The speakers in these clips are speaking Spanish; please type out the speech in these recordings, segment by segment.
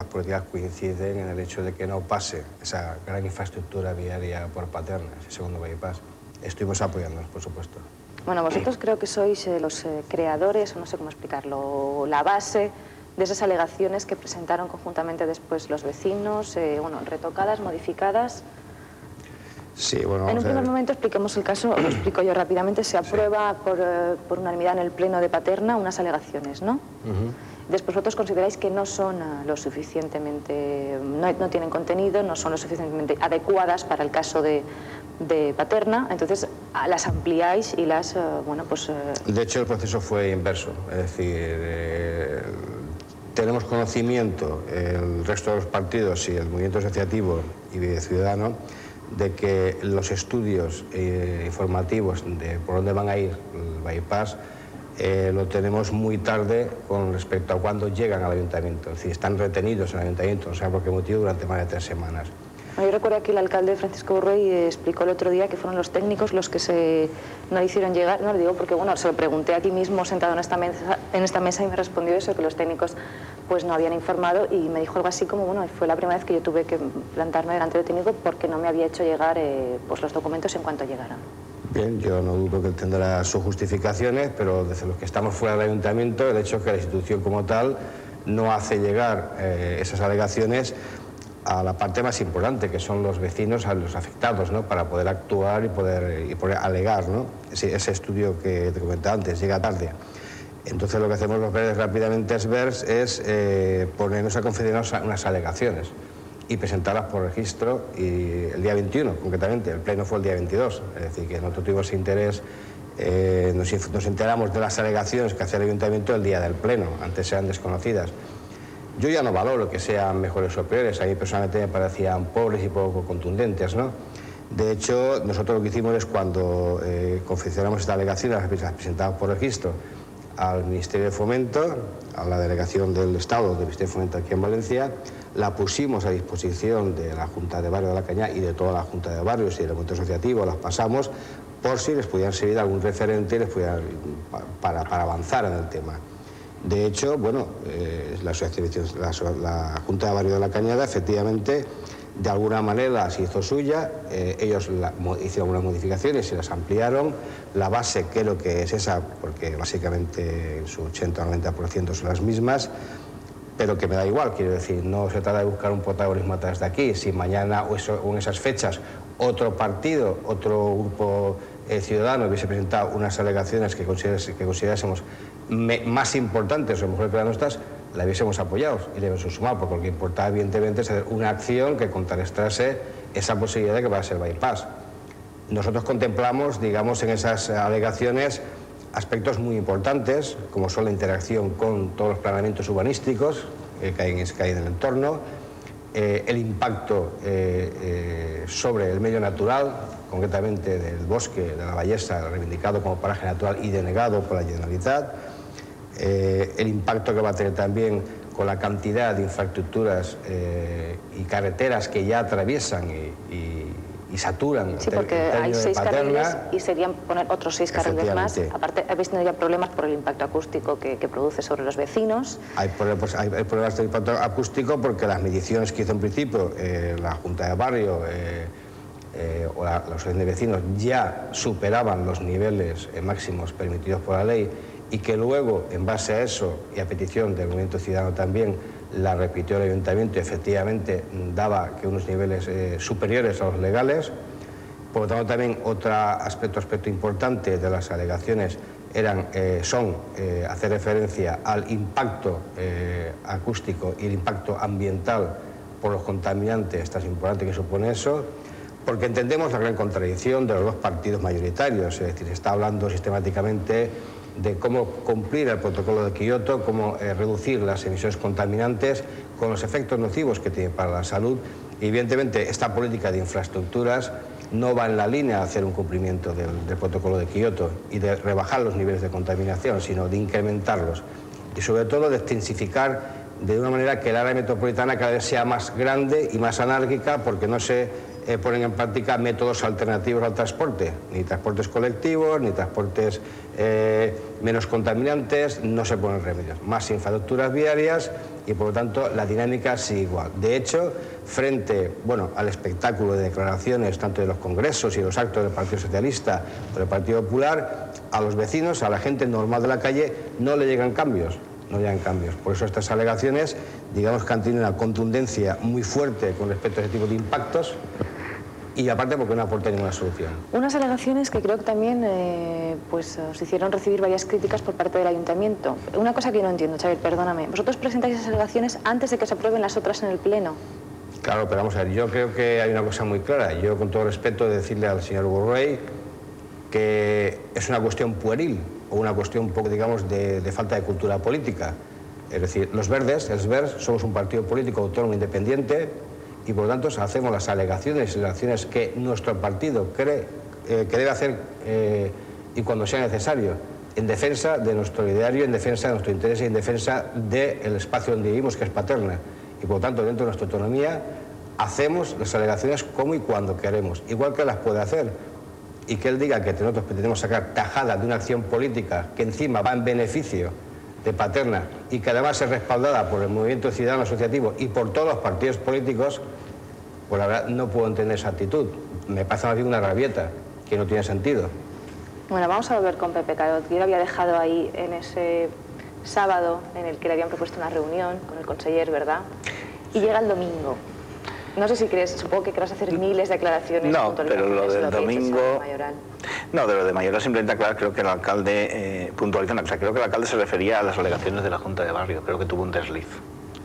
Las políticas coinciden en el hecho de que no pase esa gran infraestructura viaria por Paterna, ese segundo bypass. Estuvimos apoyándonos, por supuesto. Bueno, vosotros creo que sois los creadores, o no sé cómo explicarlo, la base de esas alegaciones que presentaron conjuntamente después los vecinos, bueno, retocadas, modificadas. Sí, bueno, en un primer momento expliquemos el caso, lo explico yo rápidamente, se aprueba por unanimidad en el Pleno de Paterna unas alegaciones, ¿no? Después vosotros consideráis que no son lo suficientemente, no tienen contenido, no son lo suficientemente adecuadas para el caso de Paterna, entonces las ampliáis y las, bueno, pues... De hecho, el proceso fue inverso, es decir, tenemos conocimiento, el resto de los partidos y el movimiento asociativo y ciudadano, de que los estudios informativos de por dónde van a ir el bypass lo tenemos muy tarde con respecto a cuándo llegan al ayuntamiento, es decir, están retenidos en el ayuntamiento, no sé por qué motivo, durante más de 3 semanas. Yo recuerdo que el alcalde Francisco Borrell explicó el otro día que fueron los técnicos los que no le hicieron llegar, no lo digo porque bueno, se lo pregunté aquí mismo sentado en esta mesa y me respondió eso, que los técnicos pues no habían informado y me dijo algo así como, bueno, fue la primera vez que yo tuve que plantarme delante del técnico porque no me había hecho llegar pues los documentos en cuanto llegaran. Bien, yo no dudo que él tendrá sus justificaciones, pero desde los que estamos fuera del ayuntamiento, el hecho es que la institución como tal no hace llegar esas alegaciones a la parte más importante, que son los vecinos, a los afectados, ¿no? Para poder actuar y poder alegar, ¿no? Ese estudio que te comentaba antes llega tarde. Entonces lo que hacemos los verdes rápidamente es ponernos a considerar unas alegaciones y presentarlas por registro y el día 21, concretamente, el pleno fue el día 22, es decir, que nosotros tuvimos interés, nos enteramos de las alegaciones que hacía el ayuntamiento el día del pleno, antes eran desconocidas. Yo ya no valoro que sean mejores o peores, a mí personalmente me parecían pobres y poco contundentes, ¿no? De hecho, nosotros lo que hicimos es cuando confeccionamos esta alegación, las presentamos por registro al Ministerio de Fomento, a la delegación del Estado del Ministerio de Fomento aquí en Valencia, la pusimos a disposición de la Junta de Barrio de la Cañada y de toda la Junta de Barrios y del movimiento asociativo, las pasamos por si les pudieran servir algún referente les pudieran, para avanzar en el tema. De hecho, bueno, la Junta de Barrio de la Cañada efectivamente de alguna manera se hizo suya, ellos hicieron unas modificaciones y las ampliaron, la base creo que es esa, porque básicamente en su 80 o 90% son las mismas, pero que me da igual, quiero decir, no se trata de buscar un protagonismo atrás de aquí, si mañana o en esas fechas otro partido, otro grupo ciudadano hubiese presentado unas alegaciones que considerásemos más importantes o mejor que las nuestras, la hubiésemos apoyado y le hubiésemos sumado, porque lo que importaba evidentemente es hacer una acción que contrarrestase esa posibilidad de que va a ser bypass. Nosotros contemplamos, digamos, en esas alegaciones aspectos muy importantes, como son la interacción con todos los planeamientos urbanísticos que hay en el entorno, el impacto sobre el medio natural, concretamente del bosque de la Ballesta, reivindicado como paraje natural y denegado por la Generalitat, el impacto que va a tener también con la cantidad de infraestructuras y carreteras que ya atraviesan y saturan sí, porque hay 6 carriles y serían poner otros 6 carriles más. Aparte, habéis tenido ya problemas por el impacto acústico que produce sobre los vecinos. Hay problemas de impacto acústico porque las mediciones que hizo en principio la Junta de Barrio o la asociación de vecinos ya superaban los niveles máximos permitidos por la ley y que luego, en base a eso y a petición del movimiento ciudadano también, la repitió el ayuntamiento y efectivamente daba que unos niveles superiores a los legales. Por lo tanto, también otro aspecto importante de las alegaciones son hacer referencia al impacto acústico y el impacto ambiental por los contaminantes tan importante que supone eso, porque entendemos la gran contradicción de los dos partidos mayoritarios, es decir, se está hablando sistemáticamente de cómo cumplir el protocolo de Kioto, cómo reducir las emisiones contaminantes con los efectos nocivos que tiene para la salud. Y evidentemente esta política de infraestructuras no va en la línea de hacer un cumplimiento del protocolo de Kioto y de rebajar los niveles de contaminación, sino de incrementarlos. Y sobre todo de extensificar de una manera que el área metropolitana cada vez sea más grande y más anárquica, porque no se ponen en práctica métodos alternativos al transporte, ni transportes colectivos, ni transportes menos contaminantes, no se ponen remedios. Más infraestructuras viarias y por lo tanto la dinámica sigue igual. De hecho, frente al espectáculo de declaraciones tanto de los congresos y los actos del Partido Socialista o del Partido Popular, a los vecinos, a la gente normal de la calle, no le llegan cambios. No llegan cambios. Por eso estas alegaciones, digamos que han tenido una contundencia muy fuerte con respecto a ese tipo de impactos y aparte porque no aporta ninguna solución. Unas alegaciones que creo que también pues os hicieron recibir varias críticas por parte del Ayuntamiento. Una cosa que no entiendo, Xavier, perdóname. ¿Vosotros presentáis esas alegaciones antes de que se aprueben las otras en el Pleno? Claro, pero vamos a ver, yo creo que hay una cosa muy clara. Yo, con todo respeto, de decirle al señor Gurruey que es una cuestión pueril o una cuestión un poco, digamos, de falta de cultura política. Es decir, los verdes, el SVERS, somos un partido político autónomo independiente y por lo tanto hacemos las alegaciones y las acciones que nuestro partido cree que debe hacer y cuando sea necesario, en defensa de nuestro ideario, en defensa de nuestro interés y en defensa del espacio donde vivimos, que es Paterna. Y por lo tanto, dentro de nuestra autonomía, hacemos las alegaciones como y cuando queremos, igual que las puede hacer. Y que él diga que nosotros pretendemos sacar tajada de una acción política que encima va en beneficio de Paterna y que además es respaldada por el movimiento ciudadano asociativo y por todos los partidos políticos, pues la verdad no puedo entender esa actitud. Me parece más bien una rabieta que no tiene sentido. Bueno, vamos a volver con Pepe Cadot. Yo lo había dejado ahí en ese sábado en el que le habían propuesto una reunión con el conseller, ¿verdad? Y llega el domingo. No sé si crees, supongo que querrás hacer miles de declaraciones. No, pero lo del domingo... No, de lo de Mayoral simplemente aclarar, creo que el alcalde puntualiza una cosa. Creo que el alcalde se refería a las alegaciones de la Junta de Barrio. Creo que tuvo un desliz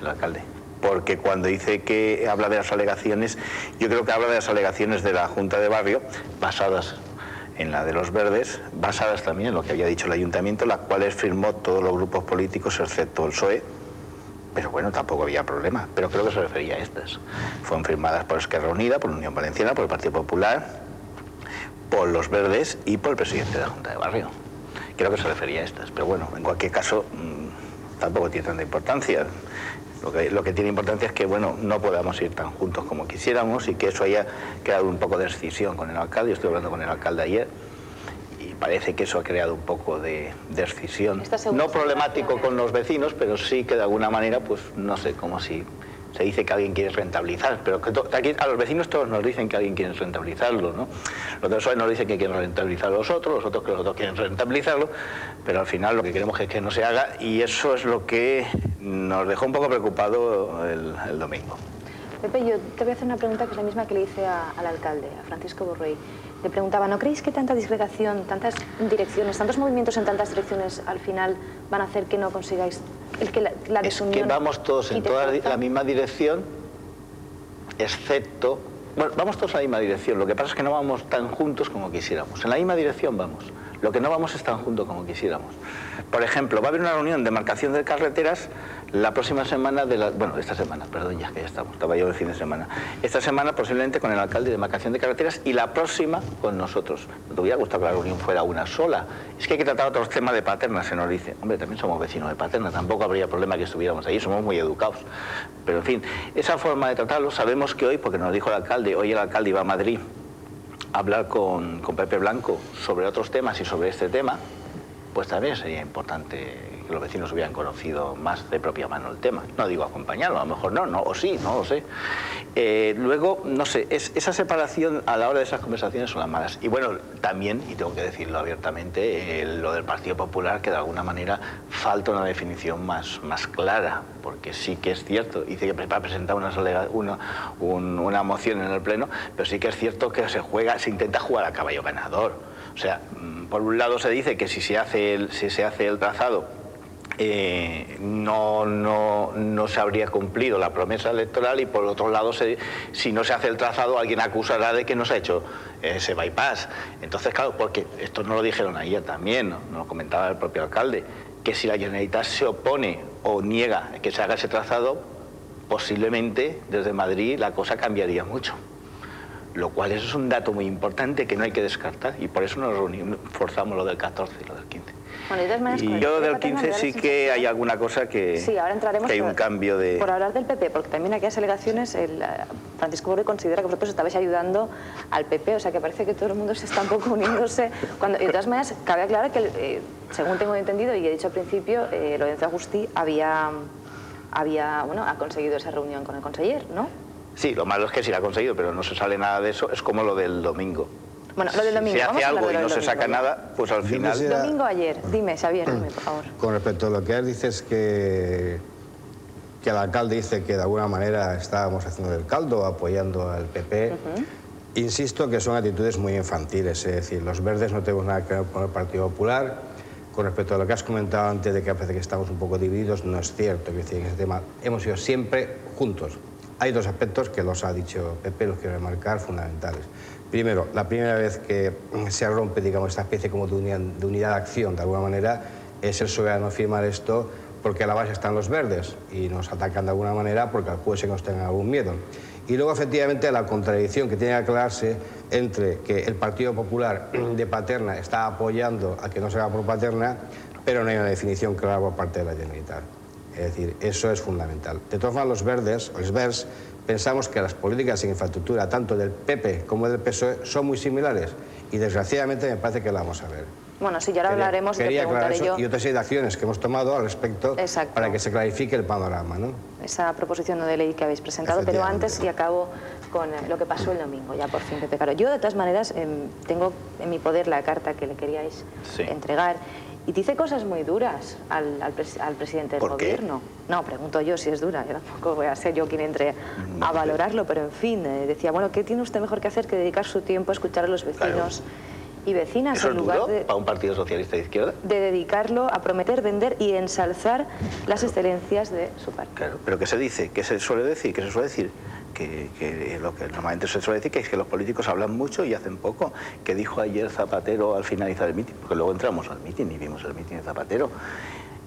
el alcalde. Porque cuando dice que habla de las alegaciones, yo creo que habla de las alegaciones de la Junta de Barrio basadas en la de los verdes, basadas también en lo que había dicho el ayuntamiento, las cuales firmó todos los grupos políticos excepto el PSOE. Pero bueno, tampoco había problema, pero creo que se refería a estas. Fueron firmadas por Esquerra Unida, por Unión Valenciana, por el Partido Popular, por los Verdes y por el presidente de la Junta de Barrio. Creo que se refería a estas, pero bueno, en cualquier caso, tampoco tiene tanta importancia. Lo que tiene importancia es que, bueno, no podamos ir tan juntos como quisiéramos y que eso haya creado un poco de escisión con el alcalde. Yo estoy hablando con el alcalde ayer. Parece que eso ha creado un poco de escisión, no problemático con los vecinos, pero sí que de alguna manera, pues no sé, como si se dice que alguien quiere rentabilizar, pero que aquí a los vecinos todos nos dicen que alguien quiere rentabilizarlo, ¿no? Los del PSOE nos dicen que quieren rentabilizar a los otros que los otros quieren rentabilizarlo, pero al final lo que queremos es que no se haga y eso es lo que nos dejó un poco preocupado el domingo. Pepe, yo te voy a hacer una pregunta que es la misma que le hice al alcalde, a Francisco Borrell. Le preguntaba, ¿no creéis que tanta disgregación, tantas direcciones, tantos movimientos en tantas direcciones al final van a hacer que no consigáis la desunión? Es que vamos todos en toda la misma dirección, excepto... Bueno, vamos todos en la misma dirección, lo que pasa es que no vamos tan juntos como quisiéramos. En la misma dirección vamos, lo que no vamos es tan juntos como quisiéramos. Por ejemplo, va a haber una reunión de marcación de carreteras la próxima semana esta semana, perdón, ya que ya estamos, estaba yo el fin de semana. Esta semana posiblemente con el alcalde de marcación de carreteras y la próxima con nosotros. ¿No te hubiera gustado que la reunión fuera una sola? Es que hay que tratar otros temas de Paterna, se nos dice. Hombre, también somos vecinos de Paterna, tampoco habría problema que estuviéramos ahí, somos muy educados. Pero en fin, esa forma de tratarlo, sabemos que hoy, porque nos dijo el alcalde, hoy el alcalde iba a Madrid a hablar con Pepe Blanco sobre otros temas y sobre este tema, pues también sería importante que los vecinos hubieran conocido más de propia mano el tema. No digo acompañarlo, a lo mejor no, o sí, no lo sé. Luego, no sé, esa separación a la hora de esas conversaciones son las malas. Y bueno, también, y tengo que decirlo abiertamente, lo del Partido Popular, que de alguna manera falta una definición más clara, porque sí que es cierto, dice que va a presentar una moción en el Pleno, pero sí que es cierto que se intenta jugar a caballo ganador. O sea, por un lado se dice que si se hace el trazado no se habría cumplido la promesa electoral y por otro lado si no se hace el trazado alguien acusará de que no se ha hecho ese bypass. Entonces claro, porque esto no lo dijeron ayer también, ¿no? Nos lo comentaba el propio alcalde, que si la Generalitat se opone o niega que se haga ese trazado, posiblemente desde Madrid la cosa cambiaría mucho. Lo cual eso es un dato muy importante que no hay que descartar y por eso nos reunimos, forzamos lo del 14 y lo del 15. Bueno, y de todas maneras, y yo del 15 sí que hay alguna cosa que, sí, ahora entraremos que hay un cambio de... Por hablar del PP, porque también aquí en las alegaciones Francisco Borrell considera que vosotros estabais ayudando al PP, o sea que parece que todo el mundo se está un poco uniéndose. Y de todas maneras, cabe aclarar que, según tengo entendido y he dicho al principio, Lorenzo Agustí ha conseguido esa reunión con el conseller, ¿no? Sí, lo malo es que sí la ha conseguido, pero no se sale nada de eso, es como lo del domingo. Bueno, lo del domingo. Si se hace algo y no se saca nada, pues al final... Domingo ayer, dime, Xavier, dime, por favor. Con respecto a lo que él dice es que el alcalde dice que de alguna manera estábamos haciendo el caldo, apoyando al PP. Insisto que son actitudes muy infantiles, es decir, los verdes no tenemos nada que ver con el Partido Popular. Con respecto a lo que has comentado antes de que parece que estamos un poco divididos, no es cierto. Es decir, en ese tema hemos ido siempre juntos. Hay dos aspectos que los ha dicho Pepe, los quiero remarcar, fundamentales. Primero, la primera vez que se rompe, digamos, esta especie como de unidad de acción, de alguna manera, es el soberano firmar esto porque a la base están los verdes y nos atacan de alguna manera porque puede ser que nos tengan algún miedo. Y luego, efectivamente, la contradicción que tiene que aclararse entre que el Partido Popular de Paterna está apoyando a que no se haga por Paterna, pero no hay una definición clara por parte de la Generalitat. Es decir, eso es fundamental. De todas formas, los verdes, o los verds, pensamos que las políticas en infraestructura, tanto del PP como del PSOE, son muy similares y desgraciadamente me parece que la vamos a ver. Bueno, sí, ya ahora hablaremos y te preguntaré yo... Y otra serie de acciones que hemos tomado al respecto. Exacto. Para que se clarifique el panorama, ¿no? Esa proposición de ley que habéis presentado, pero antes y acabo con lo que pasó el domingo, ya por fin, Pepe Caro. Yo, de todas maneras, tengo en mi poder la carta que le queríais entregar. Y dice cosas muy duras al presidente del gobierno. No, pregunto yo si es dura, yo tampoco voy a ser yo quien entre a valorarlo, pero en fin, decía, bueno, ¿qué tiene usted mejor que hacer que dedicar su tiempo a escuchar a los vecinos y vecinas? ¿Eso en lugar es duro de, para un partido socialista de izquierda? De dedicarlo a prometer, vender y ensalzar las excelencias de su partido. Claro, pero ¿qué se dice? ¿Qué se suele decir? ¿Qué se suele decir? Que lo que normalmente se suele decir que es que los políticos hablan mucho y hacen poco. Que dijo ayer Zapatero al finalizar el mitin, porque luego entramos al mitin y vimos el mitin de Zapatero,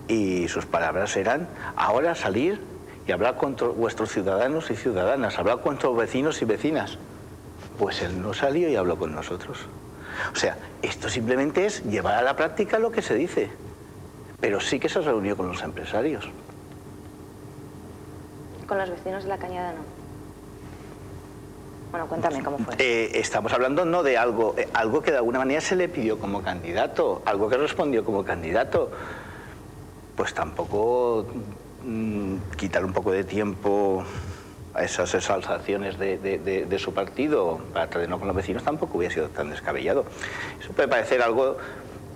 y sus palabras eran: ahora salir y hablar con vuestros ciudadanos y ciudadanas, hablar con vuestros vecinos y vecinas. Pues él no salió y habló con nosotros. O sea, esto simplemente es llevar a la práctica lo que se dice, pero sí que se reunió con los empresarios. Con los vecinos de La Cañada no. Bueno, cuéntame cómo fue. Estamos hablando no de algo que de alguna manera se le pidió como candidato, algo que respondió como candidato. Pues tampoco quitar un poco de tiempo a esas exaltaciones de su partido para traernos con los vecinos tampoco hubiera sido tan descabellado. Eso puede parecer algo,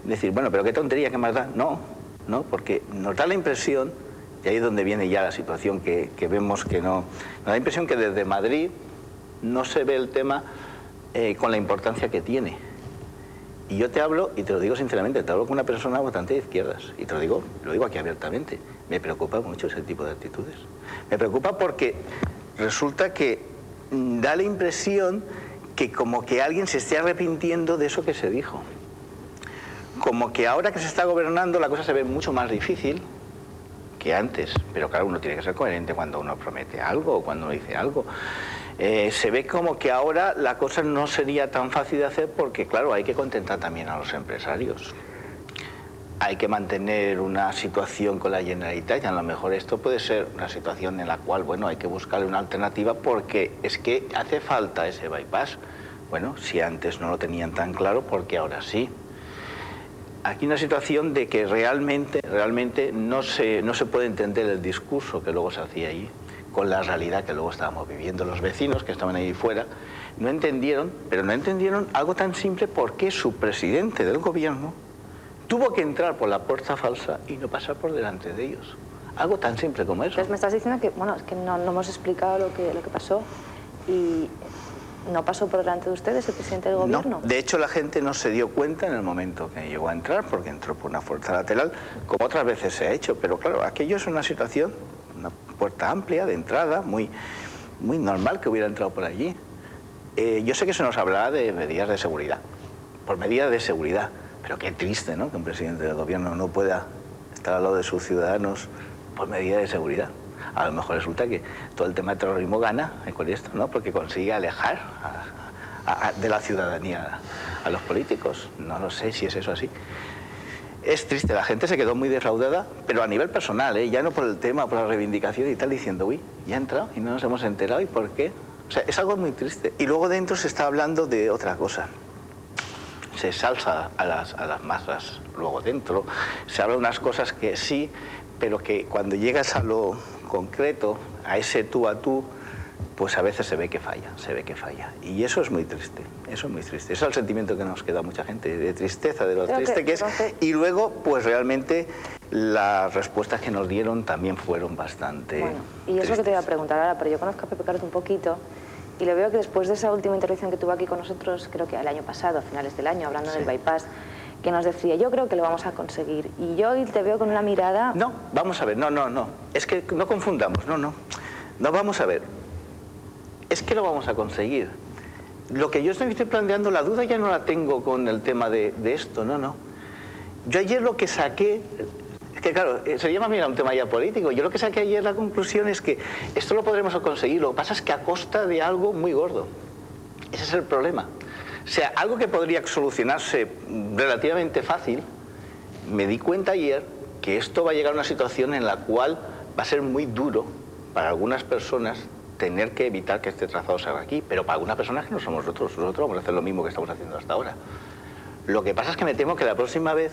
decir, bueno, pero qué tontería, qué más da. No, porque nos da la impresión, y ahí es donde viene ya la situación que vemos que no, nos da la impresión que desde Madrid no se ve el tema con la importancia que tiene. Y yo te hablo, y te lo digo sinceramente, te hablo con una persona bastante de izquierdas, y te lo digo aquí abiertamente, me preocupa mucho ese tipo de actitudes. Me preocupa porque resulta que da la impresión que como que alguien se esté arrepintiendo de eso que se dijo. Como que ahora que se está gobernando la cosa se ve mucho más difícil que antes, pero claro, uno tiene que ser coherente cuando uno promete algo o cuando uno dice algo. Se ve como que ahora la cosa no sería tan fácil de hacer porque, claro, hay que contentar también a los empresarios. Hay que mantener una situación con la Generalitat y a lo mejor esto puede ser una situación en la cual, bueno, hay que buscarle una alternativa porque es que hace falta ese bypass. Bueno, si antes no lo tenían tan claro, porque ahora sí. Aquí una situación de que realmente no se puede entender el discurso que luego se hacía allí con la realidad que luego estábamos viviendo. Los vecinos que estaban ahí fuera no entendieron, pero no entendieron algo tan simple: por qué su presidente del gobierno tuvo que entrar por la puerta falsa y no pasar por delante de ellos. Algo tan simple como eso. Entonces me estás diciendo que, bueno, es que no hemos explicado lo que pasó y no pasó por delante de ustedes el presidente del gobierno. No, de hecho la gente no se dio cuenta en el momento que llegó a entrar, porque entró por una puerta lateral, como otras veces se ha hecho, pero claro, aquello es una situación, una puerta amplia de entrada, muy normal que hubiera entrado por allí. Yo sé que se nos hablará de medidas de seguridad, por medidas de seguridad, pero qué triste, ¿no?, que un presidente del gobierno no pueda estar al lado de sus ciudadanos por medidas de seguridad. A lo mejor resulta que todo el tema de terrorismo gana con esto, ¿no?, porque consigue alejar de la ciudadanía a los políticos. No lo sé si es eso así. Es triste, la gente se quedó muy defraudada, pero a nivel personal, ya no por el tema, por la reivindicación y tal, diciendo, uy, ya ha entrado y no nos hemos enterado, ¿y por qué? O sea, es algo muy triste. Y luego dentro se está hablando de otra cosa. Se salsa a las masas. Luego dentro se habla de unas cosas que sí, pero que cuando llegas a lo concreto, a ese tú a tú, pues a veces se ve que falla. Y eso es muy triste, eso es muy triste. Eso es el sentimiento que nos queda a mucha gente, de tristeza, de lo triste que es. Y luego, pues realmente las respuestas que nos dieron también fueron bastante Bueno, y es lo que te iba a preguntar ahora, pero yo conozco a Pepe Carot un poquito y le veo que después de esa última intervención que tuvo aquí con nosotros, creo que el año pasado, a finales del año, hablando del bypass, que nos decía, yo creo que lo vamos a conseguir. Y yo te veo con una mirada... No, vamos a ver, no. Es que no confundamos, no, vamos a ver. Es que lo vamos a conseguir. Lo que yo estoy planteando, la duda ya no la tengo con el tema de esto, no. Yo ayer lo que saqué, es que claro, se llama mira un tema ya político, yo lo que saqué ayer, la conclusión es que esto lo podremos conseguir, lo que pasa es que a costa de algo muy gordo. Ese es el problema. O sea, algo que podría solucionarse relativamente fácil, me di cuenta ayer que esto va a llegar a una situación en la cual va a ser muy duro para algunas personas tener que evitar que este trazado se haga aquí, pero para algunas personas que no somos nosotros vamos a hacer lo mismo que estamos haciendo hasta ahora. Lo que pasa es que me temo que la próxima vez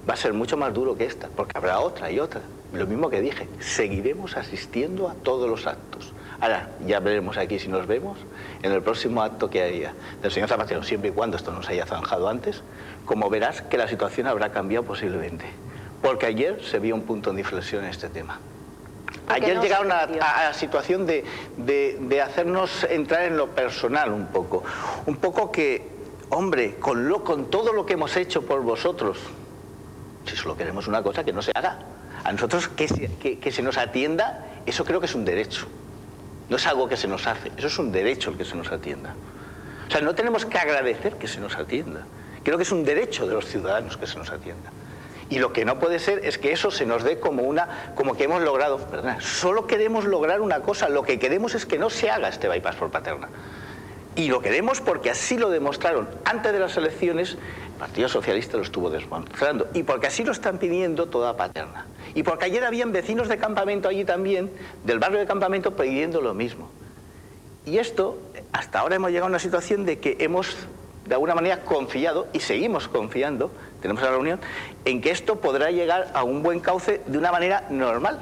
va a ser mucho más duro que esta, porque habrá otra y otra. Lo mismo que dije, seguiremos asistiendo a todos los actos. Ahora, ya veremos aquí si nos vemos en el próximo acto que haya del señor Zapatero, siempre y cuando esto no se haya zanjado antes, como verás que la situación habrá cambiado posiblemente, porque ayer se vio un punto de inflexión en este tema. Ayer llegaron a la situación de hacernos entrar en lo personal un poco que, hombre, con todo lo que hemos hecho por vosotros, si solo queremos una cosa, que no se haga. A nosotros que se nos atienda, eso creo que es un derecho. No es algo que se nos hace, eso es un derecho el que se nos atienda. O sea, no tenemos que agradecer que se nos atienda. Creo que es un derecho de los ciudadanos que se nos atienda. Y lo que no puede ser es que eso se nos dé como que hemos logrado, perdona, solo queremos lograr una cosa, lo que queremos es que no se haga este bypass por Paterna. Y lo queremos porque así lo demostraron antes de las elecciones, el Partido Socialista lo estuvo demostrando, y porque así lo están pidiendo toda Paterna. Y porque ayer habían vecinos de Campamento allí también, del barrio de Campamento, pidiendo lo mismo. Y esto, hasta ahora hemos llegado a una situación de que hemos, de alguna manera, confiado, y seguimos confiando, tenemos la reunión, en que esto podrá llegar a un buen cauce de una manera normal.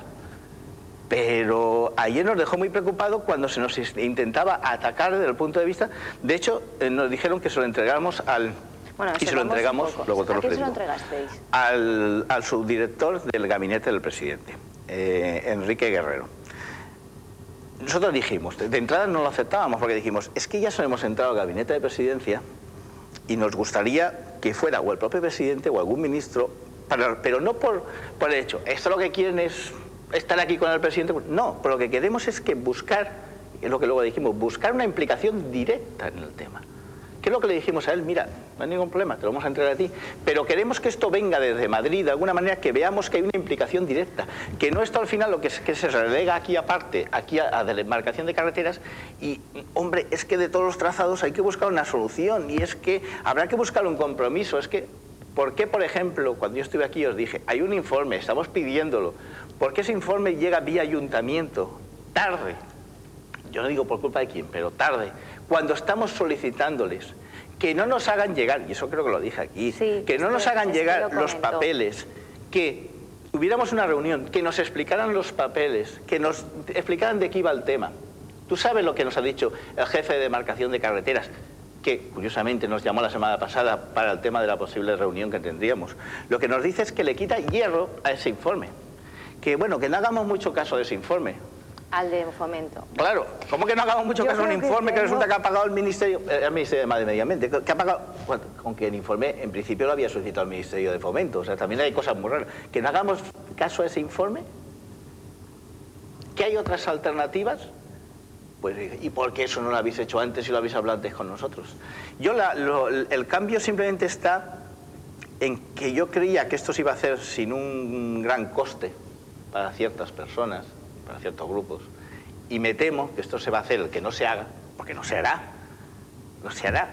Pero ayer nos dejó muy preocupados cuando se nos intentaba atacar desde el punto de vista... De hecho, nos dijeron que se lo entregáramos al... Bueno, y se lo entregamos, luego te lo explico. ¿A quién se lo entregasteis? Al subdirector del gabinete del presidente, Enrique Guerrero. Nosotros dijimos, de entrada no lo aceptábamos porque dijimos, es que ya hemos entrado al gabinete de presidencia y nos gustaría que fuera o el propio presidente o algún ministro, pero no por el hecho, esto lo que quieren es estar aquí con el presidente, no, pero lo que queremos es que buscar, es lo que luego dijimos, buscar una implicación directa en el tema. ¿Qué es lo que le dijimos a él? Mira, no hay ningún problema, te lo vamos a entregar a ti, pero queremos que esto venga desde Madrid, de alguna manera que veamos que hay una implicación directa, que no esto al final lo que se relega aquí aparte, aquí a demarcación de carreteras, y hombre, es que de todos los trazados hay que buscar una solución, y es que habrá que buscar un compromiso, es que, ¿por qué, por ejemplo, cuando yo estuve aquí os dije, hay un informe, estamos pidiéndolo, ¿por qué ese informe llega vía ayuntamiento, tarde? Yo no digo por culpa de quién, pero tarde, cuando estamos solicitándoles que no nos hagan llegar, y eso creo que lo dije aquí, sí, que no nos hagan llegar los papeles, que hubiéramos una reunión, que nos explicaran los papeles, que nos explicaran de qué iba el tema. Tú sabes lo que nos ha dicho el jefe de demarcación de carreteras, que curiosamente nos llamó la semana pasada para el tema de la posible reunión que tendríamos. Lo que nos dice es que le quita hierro a ese informe. Que bueno, que no hagamos mucho caso de ese informe. Al de Fomento. Claro, ¿cómo que no hagamos mucho caso de un informe que resulta que ha pagado el Ministerio de Medio Ambiente? Que ha pagado, bueno, aunque el informe en principio lo había solicitado el Ministerio de Fomento, o sea, también hay cosas muy raras. ¿Que no hagamos caso a ese informe? ¿Que hay otras alternativas? Pues, ¿y por qué eso no lo habéis hecho antes y lo habéis hablado antes con nosotros? El cambio simplemente está en que yo creía que esto se iba a hacer sin un gran coste para ciertas personas, para ciertos grupos, y me temo que esto se va a hacer, el que no se haga, porque no se hará, se hará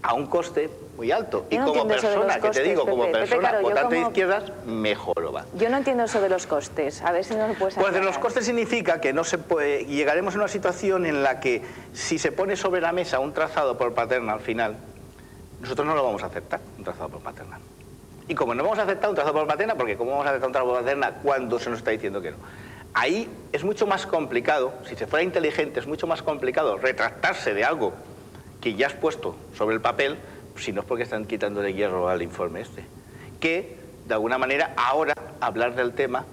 a un coste muy alto. Y no como persona, que te digo, como persona claro, votante de izquierdas, mejor lo va. Yo no entiendo eso de los costes. A ver si no lo puedes aclarar. Pues de los costes significa que no se puede, llegaremos a una situación en la que si se pone sobre la mesa un trazado por Paterna al final, nosotros no lo vamos a aceptar, un trazado por Paterna. Y como no vamos a aceptar un trazado por Paterna, porque ¿cómo vamos a aceptar un trazado por Paterna cuando se nos está diciendo que no? Ahí es mucho más complicado, si se fuera inteligente, es mucho más complicado retractarse de algo que ya has puesto sobre el papel, si no es porque están quitándole hierro al informe este, que de alguna manera ahora hablar del tema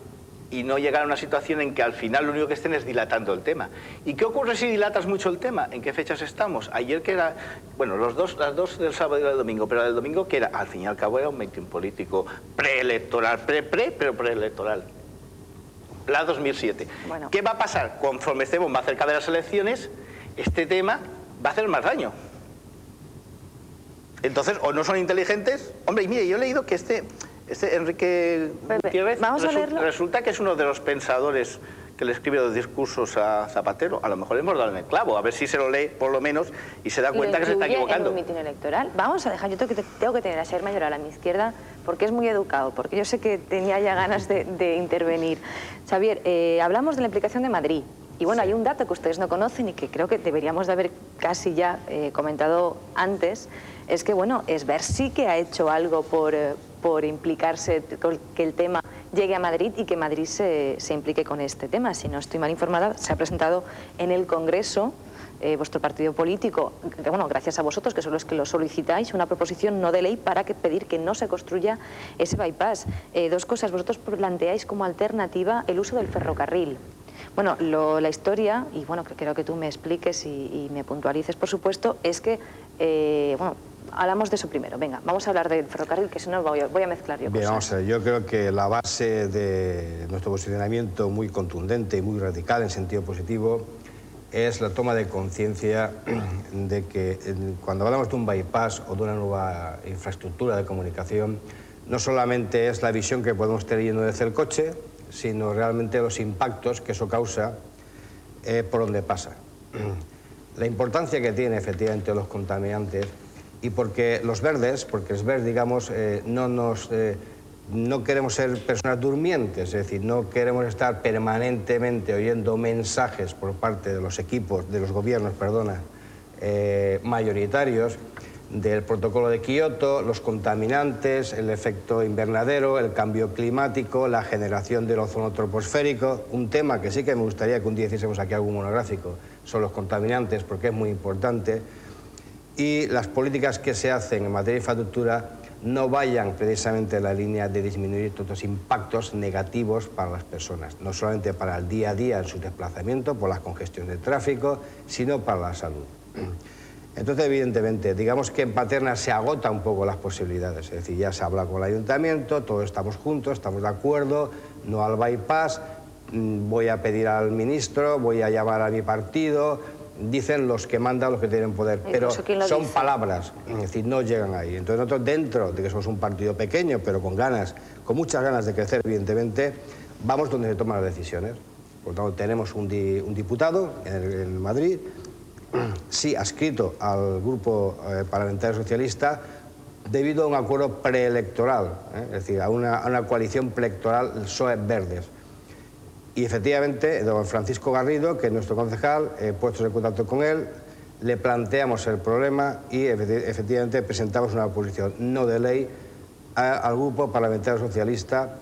y no llegar a una situación en que al final lo único que estén es dilatando el tema. ¿Y qué ocurre si dilatas mucho el tema? ¿En qué fechas estamos? Ayer que era, bueno, las dos del sábado y del domingo, pero la del domingo que era, al fin y al cabo era un mitin político preelectoral, pero preelectoral. La 2007. Bueno. ¿Qué va a pasar? Conforme estemos más cerca de las elecciones, este tema va a hacer más daño. Entonces, o no son inteligentes. Hombre, y mire, yo he leído que este Enrique Gutiérrez resulta que es uno de los pensadores que le escribe los discursos a Zapatero. A lo mejor hemos dado en el clavo, a ver si se lo lee por lo menos y se da cuenta que se está equivocando. En un mitin electoral. Vamos a dejar, yo tengo que tener a Xavier Mayoral a mi izquierda porque es muy educado, porque yo sé que tenía ya ganas de intervenir. Xavier, hablamos de la implicación de Madrid. Y bueno, sí, hay un dato que ustedes no conocen y que creo que deberíamos de haber casi ya comentado antes, es que bueno, Esbert sí que ha hecho algo por implicarse, que el tema llegue a Madrid y que Madrid se implique con este tema. Si no estoy mal informada, se ha presentado en el Congreso, vuestro partido político, bueno, gracias a vosotros, que son los que lo solicitáis, una proposición no de ley para pedir que no se construya ese bypass. Dos cosas, vosotros planteáis como alternativa el uso del ferrocarril. Bueno, la historia, y bueno, creo que tú me expliques y me puntualices, por supuesto, es que, bueno, hablamos de eso primero. Venga, vamos a hablar del ferrocarril, que si no voy a mezclar yo cosas. Bien, vamos a ver, yo creo que la base de nuestro posicionamiento muy contundente y muy radical en sentido positivo es la toma de conciencia de que cuando hablamos de un bypass o de una nueva infraestructura de comunicación, no solamente es la visión que podemos tener yendo desde el coche, sino realmente los impactos que eso causa por donde pasa. La importancia que tiene efectivamente los contaminantes y porque los verdes, porque es verde, digamos, no queremos ser personas durmientes, es decir, no queremos estar permanentemente oyendo mensajes por parte de los equipos, de los gobiernos, mayoritarios, del protocolo de Kioto, los contaminantes, el efecto invernadero, el cambio climático, la generación del ozono troposférico. Un tema que sí que me gustaría que un día hiciésemos aquí algún monográfico son los contaminantes, porque es muy importante. Y las políticas que se hacen en materia de infraestructura no vayan precisamente en la línea de disminuir todos los impactos negativos para las personas, no solamente para el día a día en su desplazamiento por la congestión del tráfico, sino para la salud. Entonces, evidentemente, digamos que en Paterna se agota un poco las posibilidades, es decir, ya se habla con el ayuntamiento, todos estamos juntos, estamos de acuerdo, no al bypass, voy a pedir al ministro, voy a llamar a mi partido, dicen los que mandan, los que tienen poder, pero son palabras, es decir, no llegan ahí. Entonces nosotros, dentro de que somos un partido pequeño, pero con ganas, con muchas ganas de crecer, evidentemente, vamos donde se toman las decisiones. Por lo tanto, tenemos un diputado en Madrid, sí adscrito al grupo parlamentario socialista, debido a un acuerdo preelectoral, es decir, a una coalición preelectoral PSOE-Verdes. Y efectivamente, don Francisco Garrido, que es nuestro concejal, puestos en contacto con él, le planteamos el problema y efectivamente presentamos una proposición no de ley al grupo parlamentario socialista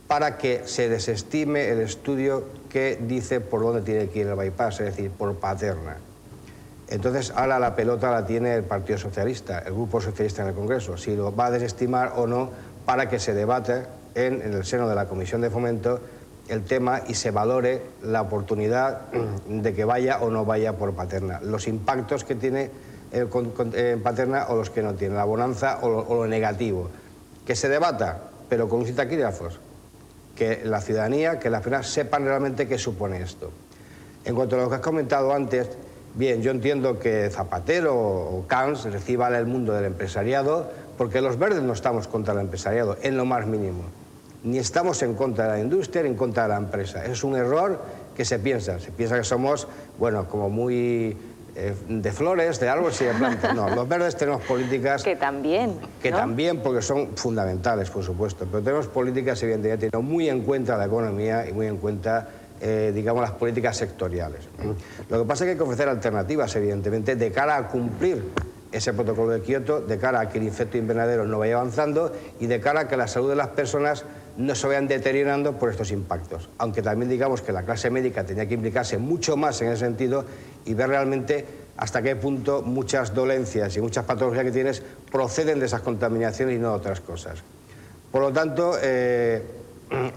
para que se desestime el estudio que dice por dónde tiene que ir el bypass, es decir, por Paterna. Entonces, ahora la pelota la tiene el Partido Socialista, el Grupo Socialista en el Congreso, si lo va a desestimar o no, para que se debate en el seno de la Comisión de Fomento el tema y se valore la oportunidad de que vaya o no vaya por Paterna. Los impactos que tiene en Paterna o los que no tiene, la bonanza o lo negativo. Que se debata, pero con un citaquígrafos. Que la ciudadanía, que las personas sepan realmente qué supone esto. En cuanto a lo que has comentado antes, bien, yo entiendo que Zapatero o Camps reciban el mundo del empresariado, porque los verdes no estamos contra el empresariado, en lo más mínimo. Ni estamos en contra de la industria ni en contra de la empresa. Es un error que se piensa que somos, bueno, como muy de flores, de árboles y de plantas. No, los verdes tenemos políticas... Que también, que también, porque son fundamentales, por supuesto, pero tenemos políticas, evidentemente, teniendo muy en cuenta la economía y muy en cuenta, digamos, las políticas sectoriales. Lo que pasa es que hay que ofrecer alternativas, evidentemente, de cara a cumplir ese protocolo de Kioto, de cara a que el efecto invernadero no vaya avanzando y de cara a que la salud de las personas no se vayan deteriorando por estos impactos. Aunque también digamos que la clase médica tenía que implicarse mucho más en ese sentido y ver realmente hasta qué punto muchas dolencias y muchas patologías que tienes proceden de esas contaminaciones y no de otras cosas. Por lo tanto,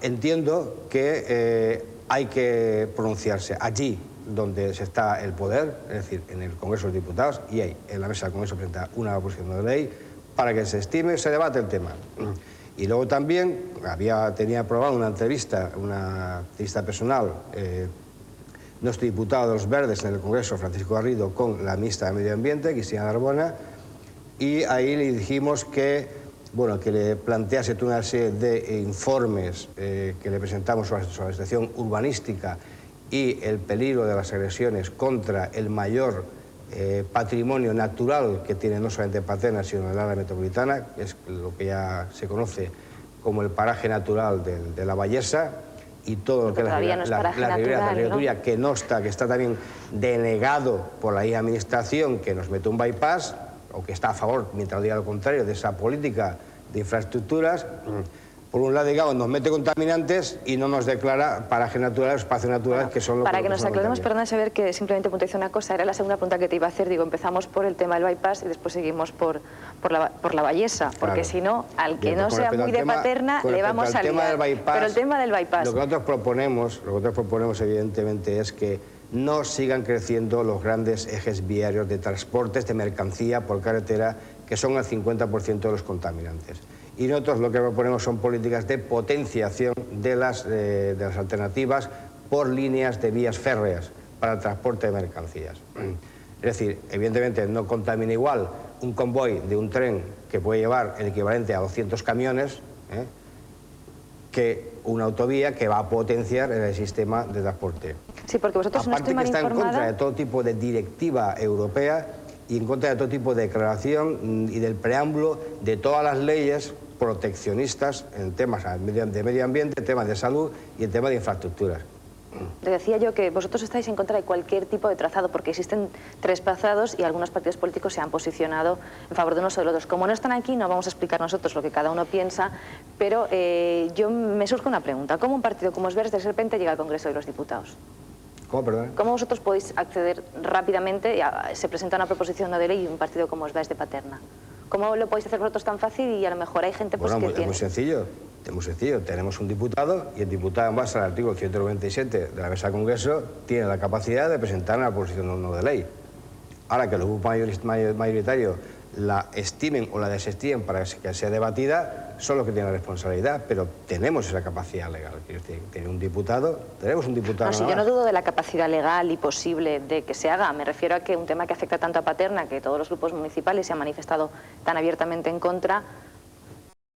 entiendo que hay que pronunciarse allí donde se está el poder, es decir, en el Congreso de los Diputados, y hay en la mesa del Congreso presenta una proposición de ley para que se estime y se debate el tema. Y luego también tenía aprobado una entrevista personal, nuestro diputado de los Verdes en el Congreso, Francisco Garrido, con la ministra de Medio Ambiente, Cristina Narbona, y ahí le dijimos que, bueno, que le plantease toda una serie de informes que le presentamos sobre la situación urbanística y el peligro de las agresiones contra el mayor patrimonio natural que tiene no solamente Paterna, sino el área metropolitana, que es lo que ya se conoce como el paraje natural de la Vallesa, y todo lo que es la Ribera de Turia, que está también denegado por la administración, que nos mete un bypass, o que está a favor, mientras diga lo contrario, de esa política de infraestructuras. Por un lado, digamos, nos mete contaminantes y no nos declara parajes naturales, espacios naturales, que son lo para que nos aclaremos, perdona, saber que simplemente puntualizo una cosa, era la segunda pregunta que te iba a hacer, digo, empezamos por el tema del bypass y después seguimos por la Vallesa, porque si no, al que no sea muy de Paterna, le vamos a liar. Pero el tema del bypass... Lo que nosotros proponemos, evidentemente, es que no sigan creciendo los grandes ejes viarios de transportes de mercancía por carretera, que son el 50% de los contaminantes. Y nosotros lo que proponemos son políticas de potenciación de las alternativas por líneas de vías férreas para el transporte de mercancías. Es decir, evidentemente no contamina igual un convoy de un tren que puede llevar el equivalente a 200 camiones que una autovía que va a potenciar el sistema de transporte. Sí, porque vosotros no estoy mal informada. Aparte que está en contra de todo tipo de directiva europea y en contra de todo tipo de declaración y del preámbulo de todas las leyes proteccionistas en temas de medio ambiente, temas de salud y en temas de infraestructuras. Le decía yo que vosotros estáis en contra de cualquier tipo de trazado, porque existen 3 trazados y algunos partidos políticos se han posicionado en favor de unos o de los otros. Como no están aquí, no vamos a explicar nosotros lo que cada uno piensa, pero yo me surge una pregunta. ¿Cómo un partido como Verdes de repente llega al Congreso de los Diputados? ¿Cómo, perdón? ¿Cómo vosotros podéis acceder rápidamente? Se presenta una proposición de ley y un partido como Verdes de Paterna. ¿Cómo lo podéis hacer vosotros tan fácil y a lo mejor hay gente pues, que tiene...? Es muy sencillo. Tenemos un diputado y el diputado, en base al artículo 197 de la Mesa del Congreso, tiene la capacidad de presentar una proposición no de ley. Ahora que los grupos mayoritarios la estimen o la desestimen para que sea debatida, son los que tienen la responsabilidad, pero tenemos esa capacidad legal. Tenemos un diputado. No, si yo no dudo de la capacidad legal y posible de que se haga, me refiero a que un tema que afecta tanto a Paterna, que todos los grupos municipales se han manifestado tan abiertamente en contra,